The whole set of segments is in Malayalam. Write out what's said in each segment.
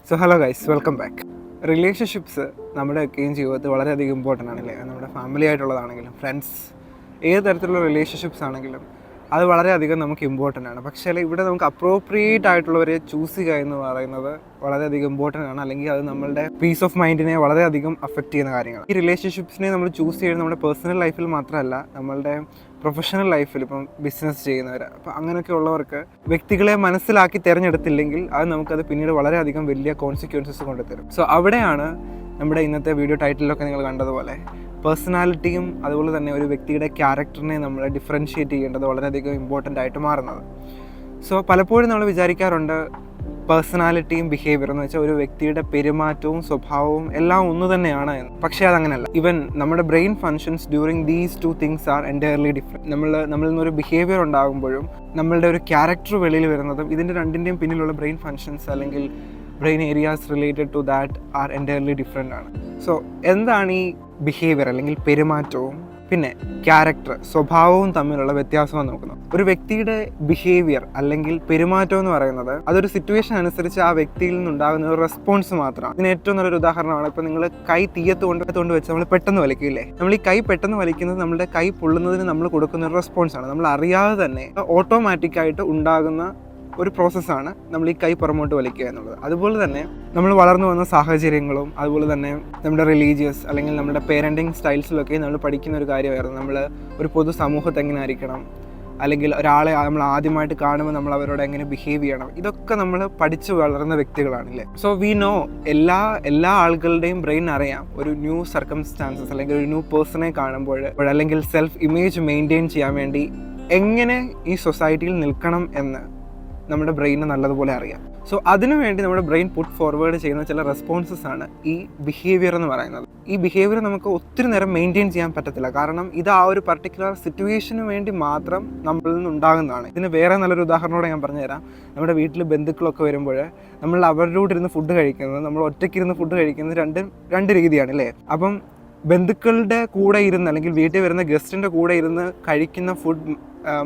So hello guys, welcome back. Relationships നമ്മുടെയൊക്കെയും ജീവിതത്തിൽ വളരെയധികം ഇമ്പോർട്ടൻ്റ് ആണല്ലേ. നമ്മുടെ ഫാമിലി ആയിട്ടുള്ളതാണെങ്കിലും ഫ്രണ്ട്സ്, ഏത് തരത്തിലുള്ള റിലേഷൻഷിപ്സ് ആണെങ്കിലും അത് വളരെയധികം നമുക്ക് ഇമ്പോർട്ടൻ്റ് ആണ്. പക്ഷേ ഇവിടെ നമുക്ക് അപ്രോപ്രിയേറ്റ് ആയിട്ടുള്ളവരെ ചൂസ് ചെയ്യുക എന്ന് പറയുന്നത് വളരെയധികം ഇമ്പോർട്ടൻ്റ് ആണ്. അല്ലെങ്കിൽ അത് നമ്മളുടെ പീസ് ഓഫ് മൈൻഡിനെ വളരെയധികം അഫക്റ്റ് ചെയ്യുന്ന കാര്യങ്ങൾ. ഈ റിലേഷൻഷിപ്സിനെ നമ്മൾ ചൂസ് ചെയ്യുന്നത് നമ്മുടെ പേഴ്സണൽ ലൈഫിൽ മാത്രമല്ല, നമ്മളുടെ പ്രൊഫഷണൽ ലൈഫിൽ ഇപ്പം ബിസിനസ് ചെയ്യുന്നവർ, അപ്പം അങ്ങനെയൊക്കെ ഉള്ളവർക്ക് വ്യക്തികളെ മനസ്സിലാക്കി തിരഞ്ഞെടുത്തില്ലെങ്കിൽ അത് നമുക്കത് പിന്നീട് വളരെയധികം വലിയ കോൺസിക്വൻസസ് കൊണ്ടുതരും. സോ അവിടെയാണ് നമ്മുടെ ഇന്നത്തെ വീഡിയോ ടൈറ്റിലൊക്കെ നിങ്ങൾ കണ്ടതുപോലെ പേഴ്സണാലിറ്റിയും അതുപോലെ തന്നെ ഒരു വ്യക്തിയുടെ ക്യാരക്ടറിനെ നമ്മൾ ഡിഫറൻഷ്യേറ്റ് ചെയ്യേണ്ടത് വളരെയധികം ഇമ്പോർട്ടൻ്റ് ആയിട്ട് മാറുന്നത്. സോ പലപ്പോഴും നമ്മൾ വിചാരിക്കാറുണ്ട് പേഴ്സണാലിറ്റിയും ബിഹേവിയർ എന്ന് വെച്ചാൽ ഒരു വ്യക്തിയുടെ പെരുമാറ്റവും സ്വഭാവവും എല്ലാം ഒന്നു തന്നെയാണ് എന്ന്. പക്ഷേ അതങ്ങനെയല്ല. ഈവൻ നമ്മുടെ brain functions during these two things are entirely different. നമ്മളിൽ നിന്നൊരു ബിഹേവിയർ ഉണ്ടാകുമ്പോഴും നമ്മളുടെ ഒരു ക്യാരക്ടർ വെളിയിൽ വരുന്നതും ഇതിൻ്റെ രണ്ടിൻ്റെയും പിന്നിലുള്ള ബ്രെയിൻ ഫങ്ഷൻസ് അല്ലെങ്കിൽ brain areas related to that are entirely different ആണ്. സോ എന്താണ് ഈ ബിഹേവിയർ അല്ലെങ്കിൽ പെരുമാറ്റവും പിന്നെ ക്യാരക്ടർ സ്വഭാവവും തമ്മിലുള്ള വ്യത്യാസമാണ് നോക്കുന്നത്. ഒരു വ്യക്തിയുടെ ബിഹേവിയർ അല്ലെങ്കിൽ പെരുമാറ്റം എന്ന് പറയുന്നത് അതൊരു സിറ്റുവേഷൻ അനുസരിച്ച് ആ വ്യക്തിയിൽ നിന്നുണ്ടാകുന്ന ഒരു റെസ്പോൺസ് മാത്രമാണ്. ഇതിന് ഏറ്റവും നല്ലൊരു ഉദാഹരണമാണ് ഇപ്പോൾ നിങ്ങൾ കൈ തീയത്ത് കൊണ്ട് വെച്ച് നമ്മൾ പെട്ടെന്ന് വലിക്കില്ലേ. നമ്മൾ ഈ കൈ പെട്ടെന്ന് വലിക്കുന്നത് നമ്മുടെ കൈ പൊള്ളുന്നതിന് നമ്മൾ കൊടുക്കുന്ന ഒരു റെസ്പോൺസാണ്. നമ്മൾ അറിയാതെ തന്നെ ഓട്ടോമാറ്റിക്കായിട്ട് ഉണ്ടാകുന്ന ഒരു പ്രോസസ്സാണ് നമ്മൾ ഈ കൈ പുറമോട്ട് വലിക്കുക എന്നുള്ളത്. അതുപോലെ തന്നെ നമ്മൾ വളർന്നു വന്ന സാഹചര്യങ്ങളും അതുപോലെ തന്നെ നമ്മുടെ റിലീജിയസ് അല്ലെങ്കിൽ നമ്മുടെ പേരൻറ്റിങ് സ്റ്റൈൽസിലൊക്കെ നമ്മൾ പഠിക്കുന്ന ഒരു കാര്യമായിരുന്നു. നമ്മൾ ഒരു പൊതു സമൂഹത്തെ എങ്ങനെ ആയിരിക്കണം, അല്ലെങ്കിൽ ഒരാളെ നമ്മൾ ആദ്യമായിട്ട് കാണുമ്പോൾ നമ്മൾ അവരോട് എങ്ങനെ ബിഹേവ് ചെയ്യണം, ഇതൊക്കെ നമ്മൾ പഠിച്ചു വളർന്ന വ്യക്തികളാണല്ലേ. സോ വി നോ എല്ലാ ആളുകളുടെയും ബ്രെയിൻ അറിയാം ഒരു ന്യൂ സർക്കംസ്റ്റാൻസസ് അല്ലെങ്കിൽ ഒരു ന്യൂ പേഴ്സണെ കാണുമ്പോൾ അല്ലെങ്കിൽ സെൽഫ് ഇമേജ് മെയിൻറ്റെയിൻ ചെയ്യാൻ വേണ്ടി എങ്ങനെ ഈ സൊസൈറ്റിയിൽ നിൽക്കണം എന്ന് നമ്മുടെ ബ്രെയിന് നല്ലതുപോലെ അറിയാം. സോ അതിനുവേണ്ടി നമ്മുടെ ബ്രെയിൻ പുട്ട് ഫോർവേഡ് ചെയ്യുന്ന ചില റെസ്പോൺസസ് ആണ് ഈ ബിഹേവിയർ എന്ന് പറയുന്നത്. ഈ ബിഹേവിയർ നമുക്ക് ഒത്തിരി നേരം മെയിൻറ്റെയിൻ ചെയ്യാൻ പറ്റത്തില്ല, കാരണം ഇത് ആ ഒരു പർട്ടിക്കുലർ സിറ്റുവേഷന് വേണ്ടി മാത്രം നമ്മളിൽ നിന്നുണ്ടാകുന്നതാണ്. ഇതിന് വേറെ നല്ലൊരു ഉദാഹരണത്തോടെ ഞാൻ പറഞ്ഞുതരാം. നമ്മുടെ വീട്ടിൽ ബന്ധുക്കളൊക്കെ വരുമ്പോൾ നമ്മൾ അവരോട് ഇരുന്ന് ഫുഡ് കഴിക്കുന്നത്, നമ്മൾ ഒറ്റയ്ക്കിരുന്ന് ഫുഡ് കഴിക്കുന്നത് രണ്ട് രീതിയാണ് അല്ലേ. അപ്പം ബന്ധുക്കളുടെ കൂടെ ഇരുന്ന് അല്ലെങ്കിൽ വീട്ടിൽ വരുന്ന ഗസ്റ്റിൻ്റെ കൂടെ ഇരുന്ന് കഴിക്കുന്ന ഫുഡ്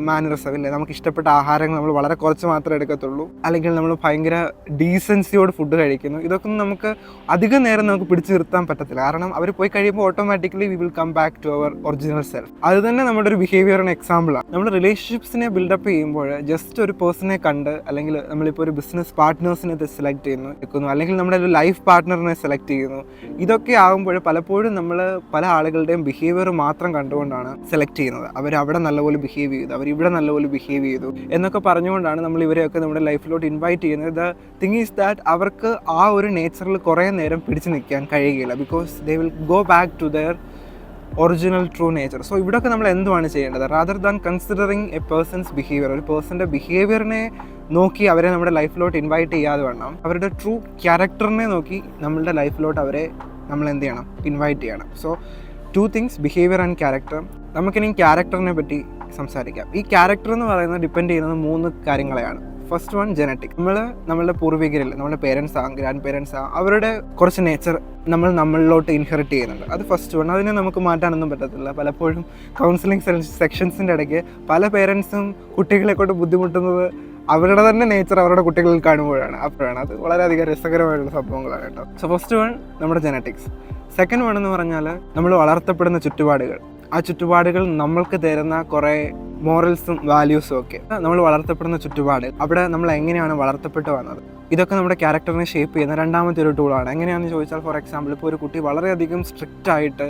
മാനറിസം ഇല്ലേ, നമുക്ക് ഇഷ്ടപ്പെട്ട ആഹാരങ്ങൾ നമ്മൾ വളരെ കുറച്ച് മാത്രമേ എടുക്കത്തുള്ളൂ, അല്ലെങ്കിൽ നമ്മൾ ഭയങ്കര ഡീസൻസിയോട് ഫുഡ് കഴിക്കുന്നു. ഇതൊക്കെ നമുക്ക് അധികം നേരം നമുക്ക് പിടിച്ചു നിർത്താൻ പറ്റത്തില്ല, കാരണം അവർ പോയി കഴിയുമ്പോൾ automatically we will come back to our original self. അത് തന്നെ നമ്മുടെ ഒരു ബിഹേവിയറിന് എക്സാമ്പിളാണ്. നമ്മൾ റിലേഷൻഷിപ്സിനെ ബിൽഡപ്പ് ചെയ്യുമ്പോൾ ജസ്റ്റ് ഒരു പേഴ്സണെ കണ്ട്, അല്ലെങ്കിൽ നമ്മളിപ്പോൾ ഒരു ബിസിനസ് പാർട്ട്നേഴ്സിനെ സെലക്ട് ചെയ്യുന്നു, അല്ലെങ്കിൽ നമ്മുടെ ഒരു ലൈഫ് പാർട്ട്ണറിനെ സെലക്ട് ചെയ്യുന്നു. ഇതൊക്കെ ആകുമ്പോൾ പലപ്പോഴും നമ്മൾ പല ആളുകളുടെയും ബിഹേവിയർ മാത്രം കണ്ടുകൊണ്ടാണ് സെലക്ട് ചെയ്യുന്നത്. അവരവിടെ നല്ലപോലെ ബിഹേവ് ചെയ്തു, അവരിവിടെ നല്ലപോലെ ബിഹേവ് ചെയ്തു എന്നൊക്കെ പറഞ്ഞുകൊണ്ടാണ് നമ്മൾ ഇവരെയൊക്കെ നമ്മുടെ ലൈഫിലോട്ട് ഇൻവൈറ്റ് ചെയ്യുന്നത്. ദ തിങ് ഈസ് ദാറ്റ് അവർക്ക് ആ ഒരു നേച്ചറിൽ കുറേ നേരം പിടിച്ചു നിൽക്കാൻ കഴിയുകയില്ല, because they will go back to their original true nature. So ഇവിടെയൊക്കെ നമ്മൾ എന്തുവാണ് ചെയ്യേണ്ടത്? Rather than considering a person's behaviour, ഒരു പേഴ്സൻ്റെ ബിഹേവിയറിനെ നോക്കി അവരെ നമ്മുടെ ലൈഫിലോട്ട് ഇൻവൈറ്റ് ചെയ്യാതെ വേണം അവരുടെ ട്രൂ ക്യാരക്ടറിനെ നോക്കി നമ്മളുടെ ലൈഫിലോട്ട് അവരെ നമ്മൾ എന്ത് ചെയ്യണം? ഇൻവൈറ്റ് ചെയ്യണം. So two things, behaviour and character. നമുക്കിനി ക്യാരക്ടറിനെ പറ്റി സംസാരിക്കാം. ഈ ക്യാരക്ടർ എന്ന് പറയുന്നത് ഡിപ്പെൻഡ് ചെയ്യുന്നത് 3 കാര്യങ്ങളെയാണ്. First one, genetic. നമ്മളുടെ പൂർവികരിൽ നമ്മുടെ പേരൻസ് ഗ്രാൻഡ് പേരൻസ് അവരുടെ കുറച്ച് നേച്ചർ നമ്മളിലോട്ട് ഇൻഹെറിറ്റ് ചെയ്യുന്നുണ്ട്. അത് ഫസ്റ്റ് വൺ. അതിനെ നമുക്ക് മാറ്റാനൊന്നും പറ്റത്തില്ല. പലപ്പോഴും കൗൺസിലിംഗ് സെക്ഷൻസിൻ്റെ ഇടയ്ക്ക് പല പേരൻസും കുട്ടികളെ കൊണ്ട് ബുദ്ധിമുട്ടുന്നത് അവരുടെ തന്നെ നേച്ചർ അവരുടെ കുട്ടികളിൽ കാണുമ്പോഴാണ്. അപ്പോഴാണ് അത് വളരെയധികം രസകരമായിട്ടുള്ള സംഭവങ്ങളാണ് കേട്ടോ. സോ ഫസ്റ്റ് വൺ നമ്മുടെ ജനറ്റിക്സ്. സെക്കൻഡ് വൺ എന്ന് പറഞ്ഞാൽ നമ്മൾ വളർത്തപ്പെടുന്ന ചുറ്റുപാടുകൾ. ആ ചുറ്റുപാടുകൾ നമ്മൾക്ക് തരുന്ന കുറേ മോറൽസും വാല്യൂസും ഒക്കെ. നമ്മൾ വളർത്തപ്പെടുന്ന ചുറ്റുപാട്, അവിടെ നമ്മൾ എങ്ങനെയാണ് വളർത്തപ്പെട്ട് വന്നത്, ഇതൊക്കെ നമ്മുടെ ക്യാരക്ടറിനെ ഷേപ്പ് ചെയ്യുന്ന രണ്ടാമത്തെ ഒരു ടൂളാണ്. എങ്ങനെയാണെന്ന് ചോദിച്ചാൽ, ഫോർ എക്സാമ്പിൾ, ഇപ്പോൾ ഒരു കുട്ടി വളരെയധികം സ്ട്രിക്റ്റ് ആയിട്ട്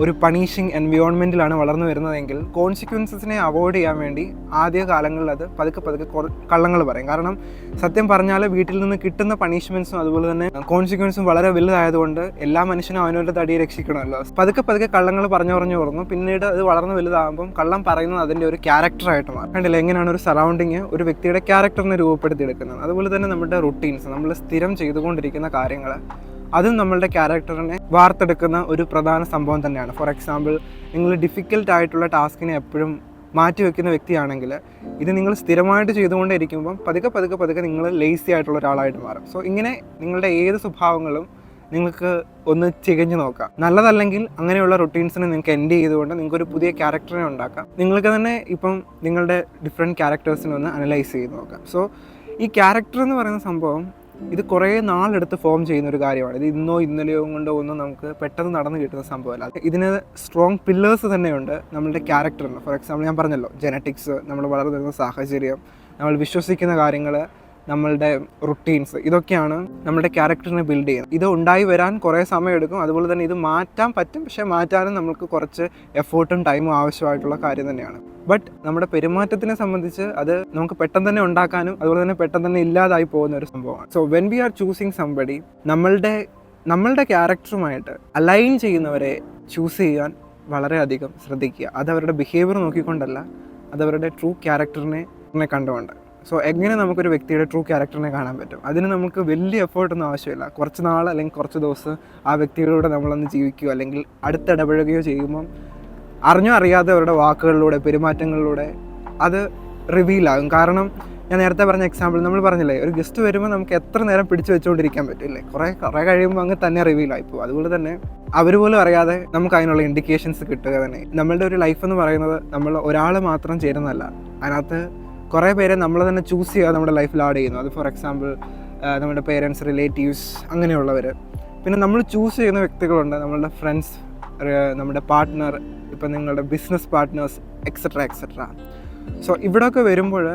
ഒരു പണിഷിങ് എൻവയോൺമെൻറ്റിലാണ് വളർന്നു വരുന്നതെങ്കിൽ കോൺസിക്വൻസസിനെ അവോയ്ഡ് ചെയ്യാൻ വേണ്ടി ആദ്യ കാലങ്ങളിൽ അത് പതുക്കെ കള്ളങ്ങൾ പറയും. കാരണം സത്യം പറഞ്ഞാൽ വീട്ടിൽ നിന്ന് കിട്ടുന്ന പണിഷ്മെൻറ്റ്സും അതുപോലെ തന്നെ കോൺസിക്വൻസും വളരെ വലുതായതുകൊണ്ട് എല്ലാ മനുഷ്യനും അവനവരുടെ തടിയെ രക്ഷിക്കണമല്ലോ. പതുക്കെ കള്ളങ്ങൾ പറഞ്ഞു പിന്നീട് അത് വളർന്ന് വലുതാകുമ്പം കള്ളം പറയുന്നത് അതിൻ്റെ ഒരു ക്യാരക്ടറായിട്ട് മാറും. കണ്ടില്ല എങ്ങനെയാണ് ഒരു സറൗണ്ടിങ് ഒരു വ്യക്തിയുടെ ക്യാരക്ടറിനെ രൂപപ്പെടുത്തിയെടുക്കുന്നത്. അതുപോലെ തന്നെ നമ്മുടെ റൂട്ടീൻസ്, നമ്മൾ സ്ഥിരം ചെയ്തുകൊണ്ടിരിക്കുന്ന കാര്യങ്ങൾ, അതും നമ്മളുടെ ക്യാരക്ടറിനെ വാർത്തെടുക്കുന്ന ഒരു പ്രധാന സംഭവം തന്നെയാണ്. ഫോർ എക്സാമ്പിൾ, നിങ്ങൾ ഡിഫിക്കൽട്ട് ആയിട്ടുള്ള ടാസ്കിനെ എപ്പോഴും മാറ്റിവെക്കുന്ന വ്യക്തിയാണെങ്കിൽ ഇത് നിങ്ങൾ സ്ഥിരമായിട്ട് ചെയ്തുകൊണ്ടേ ഇരിക്കുമ്പം പതുക്കെ നിങ്ങൾ ലേസി ആയിട്ടുള്ള ഒരാളായിട്ട് മാറും. സോ ഇങ്ങനെ നിങ്ങളുടെ ഏത് സ്വഭാവങ്ങളും നിങ്ങൾക്ക് ഒന്ന് ചികഞ്ഞു നോക്കാം. നല്ലതല്ലെങ്കിൽ അങ്ങനെയുള്ള റൊട്ടീൻസിനെ നിങ്ങൾക്ക് എൻഡ് ചെയ്തുകൊണ്ട് നിങ്ങൾക്കൊരു പുതിയ ക്യാരക്ടറിനെ ഉണ്ടാക്കാം. നിങ്ങൾക്ക് തന്നെ ഇപ്പം നിങ്ങളുടെ ഡിഫറെൻറ്റ് ക്യാരക്ടേഴ്സിനെ ഒന്ന് അനലൈസ് ചെയ്ത് നോക്കാം. സോ ഈ ക്യാരക്ടർ എന്ന് പറയുന്ന സംഭവം ഇത് കുറേ നാളെടുത്ത് ഫോം ചെയ്യുന്ന ഒരു കാര്യമാണ്. ഇത് ഇന്നോ ഇന്നലെയോ കൊണ്ടോ ഒന്നും നമുക്ക് പെട്ടെന്ന് നടന്നു കിട്ടുന്ന സംഭവമല്ല. ഇതിന് സ്ട്രോങ് പില്ലേഴ്സ് തന്നെയുണ്ട് നമ്മളുടെ ക്യാരക്ടറിന്. ഫോർ എക്സാമ്പിൾ ഞാൻ പറഞ്ഞല്ലോ, ജെനറ്റിക്സ്, നമ്മൾ വളർന്നു വരുന്ന സാഹചര്യം, നമ്മൾ വിശ്വസിക്കുന്ന കാര്യങ്ങൾ, നമ്മളുടെ റുട്ടീൻസ്, ഇതൊക്കെയാണ് നമ്മുടെ ക്യാരക്ടറിനെ ബിൽഡ് ചെയ്യുന്നത്. ഇത് ഉണ്ടായി വരാൻ കുറേ സമയമെടുക്കും. അതുപോലെ തന്നെ ഇത് മാറ്റാൻ പറ്റും, പക്ഷേ മാറ്റാനും നമുക്ക് കുറച്ച് എഫേർട്ടും ടൈമും ആവശ്യമായിട്ടുള്ള കാര്യം തന്നെയാണ്. ബട്ട് നമ്മുടെ പെരുമാറ്റത്തിനെ സംബന്ധിച്ച് അത് നമുക്ക് പെട്ടെന്ന് തന്നെ ഉണ്ടാക്കാനും അതുപോലെ തന്നെ പെട്ടെന്ന് തന്നെ ഇല്ലാതായി പോകുന്ന ഒരു സംഭവമാണ്. So when we R choosing somebody, നമ്മളുടെ ക്യാരക്ടറുമായിട്ട് അലൈൻ ചെയ്യുന്നവരെ ചൂസ് ചെയ്യാൻ വളരെയധികം ശ്രദ്ധിക്കുക. അത് അവരുടെ ബിഹേവിയർ നോക്കിക്കൊണ്ടല്ല, അതവരുടെ ട്രൂ ക്യാരക്ടറിനെ കണ്ടുകൊണ്ട്. സോ എങ്ങനെ നമുക്കൊരു വ്യക്തിയുടെ ട്രൂ ക്യാരക്ടറിനെ കാണാൻ പറ്റും? അതിന് നമുക്ക് വലിയ എഫേർട്ടൊന്നും ആവശ്യമില്ല. കുറച്ച് നാൾ അല്ലെങ്കിൽ കുറച്ച് ദിവസം ആ വ്യക്തികളോട് നമ്മളൊന്ന് ജീവിക്കുകയോ അല്ലെങ്കിൽ അടുത്തിടപഴകുകയോ ചെയ്യുമ്പം അറിഞ്ഞോ അറിയാതെ അവരുടെ വാക്കുകളിലൂടെ, പെരുമാറ്റങ്ങളിലൂടെ അത് റിവീലാകും. കാരണം ഞാൻ നേരത്തെ പറഞ്ഞ എക്സാമ്പിൾ നമ്മൾ പറഞ്ഞില്ലേ, ഒരു ഗസ്റ്റ് വരുമ്പോൾ നമുക്ക് എത്ര നേരം പിടിച്ചു വെച്ചുകൊണ്ടിരിക്കാൻ പറ്റില്ലേ? കുറേ കഴിയുമ്പോൾ അങ്ങ് തന്നെ റിവീലായിപ്പോൾ. അതുപോലെ തന്നെ അവർ പോലും അറിയാതെ നമുക്ക് അതിനുള്ള ഇൻഡിക്കേഷൻസ് കിട്ടുക തന്നെ. നമ്മളുടെ ഒരു ലൈഫ് എന്ന് പറയുന്നത് നമ്മൾ ഒരാൾ മാത്രം ചേരുന്നതല്ല, അതിനകത്ത് കുറേ പേരെ നമ്മൾ തന്നെ ചൂസ് ചെയ്യുക നമ്മുടെ ലൈഫിൽ ആഡ് ചെയ്യുന്നു. അത് ഫോർ എക്സാമ്പിൾ നമ്മുടെ പേരൻസ്, റിലേറ്റീവ്സ്, അങ്ങനെയുള്ളവർ. പിന്നെ നമ്മൾ ചൂസ് ചെയ്യുന്ന വ്യക്തികളുണ്ട്, നമ്മളുടെ ഫ്രണ്ട്സ്, നമ്മുടെ പാർട്ട്ണർ, ഇപ്പം നിങ്ങളുടെ ബിസിനസ് പാർട്ട്നേഴ്സ്, എക്സെട്ര. സോ ഇവിടെയൊക്കെ വരുമ്പോൾ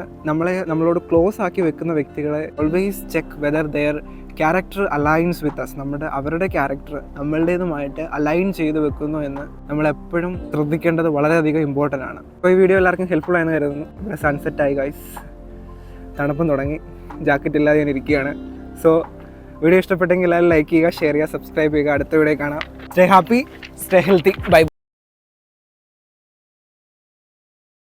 നമ്മളോട് ക്ലോസ് ആക്കി വെക്കുന്ന വ്യക്തികളെ always check whether their character aligns with us. അവരുടെ ക്യാരക്ടർ നമ്മളുടേതുമായിട്ട് അലൈൻ ചെയ്ത് വെക്കുന്നു എന്ന് നമ്മളെപ്പോഴും ശ്രദ്ധിക്കേണ്ടത് വളരെയധികം ഇമ്പോർട്ടൻ്റ് ആണ്. അപ്പോൾ ഈ വീഡിയോ എല്ലാവർക്കും ഹെൽപ്ഫുൾ ആയെന്ന് കരുതുന്നു. ഇവിടെ സൺസെറ്റ് ആയി ഗൈസ്, തണുപ്പും തുടങ്ങി, ജാക്കറ്റ് ഇല്ലാതെ ഞാൻ ഇരിക്കുകയാണ്. സോ വീഡിയോ ഇഷ്ടപ്പെട്ടെങ്കിൽ എല്ലാവരും ലൈക്ക് ചെയ്യുക, ഷെയർ ചെയ്യുക, സബ്സ്ക്രൈബ് ചെയ്യുക. അടുത്ത വീഡിയോ കാണാം. Stay happy, stay healthy, by.